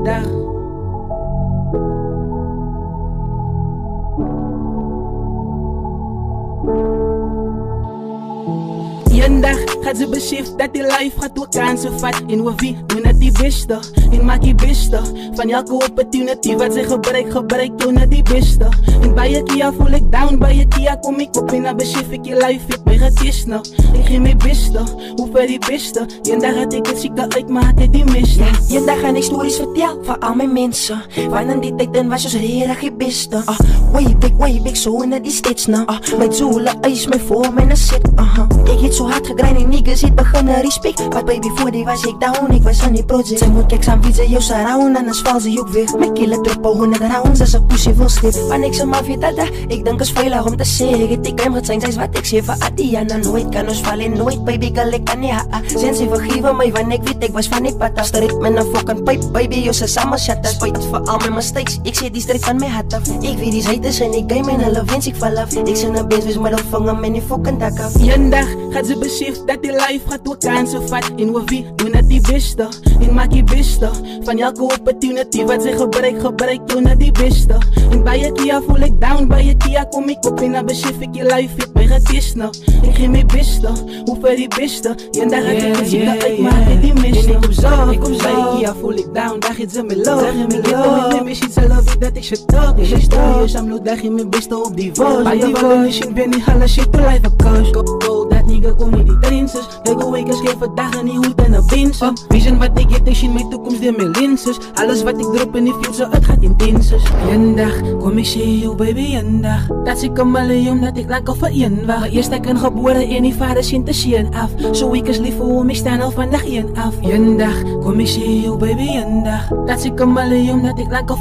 dag. Eendag gaat ze beseft dat die life gaat ook kansen vat. En we wie doen het die beste en maak die beste van elke opportunity wat ze gebruik jou naar die beste. En bij je kia voel ik down, bij je kia kom ik op en dan besef ik je life ik ben getest nou. Ik geef mijn beste, hoe ver die beste. Eendag had ik het zieke uit, maar had ik die miste. Eendag gaan ik stories vertel van al mijn mensen. Want in die tijd dan was ons redig je beste. Way back zo in die steeds nou. Met zoele ijs, mijn voor mijn zit. Ik heb zo hard gegrind en niggas het beginnen respect. Maar baby voor die was ik down, ik was aan die project. Zij moet kijk samen wie ze jou surround, anders val ze ook weg. Mijn killen trippen 100 rounds als een pussy wil slip. Want ik ze mafia dada, ik denk is veilig om te zeggen. Ik hem het zijn, zij is wat ik zeg van Adiana. Nooit kan ons vallen, nooit baby girl ik kan niet haa. Zijn ze vergeven mij, want ik weet ik was van die pata. Strijd met een fucking pipe, baby jou ze samen shatten. Spijt voor al mijn mistakes, ik zet die strijd van mijn hart af. Ik weet die zijdes en ik game en alle wens ik val af. Ik zit naar bed, wees maar dan vangen met die fucking dak af. Eendag gaat ze besef dat die life gaat ook kansen vat. En we wie doen het die beste en maak die beste van elke opportunity wat ze gebruik jou naar die beste. En bij je kia voel ik down, bij je kia kom ik op en dan besef ik je life ik ben getest nou. Ik geef mijn beste, hoe ver die beste. Eendag had ik het zieke uit, maar had ik die miste. En ik kom zo, bij je kia voel ik down, daar gaat ze me low. Ik heb met me shit, ze love it dat ik shit talk. Ik shit story, dus I'm low, daar geef mijn beste op die voice. Bij je van de machine ben ik alle shit to life a coach. Go, dat nigga kom met die trenses. Kijk hoe ik eens geef voor dagen niet hoe dan een pinsen. Vision wat ik heb, ik zie mijn toekomst door mijn lenses. Alles wat ik drop in die field, zo het gaat intenses. Eendag kom ik zie jou baby, eendag dat ik een miljoen, dat ik lang al voor één wacht. Maar eerst ik een geboren en die vader zien te zien af. Zo ik is lief voor me, ik sta al vandaag één af. Eendag kom ik zie jou baby, eendag dat ik een miljoen, dat ik lang al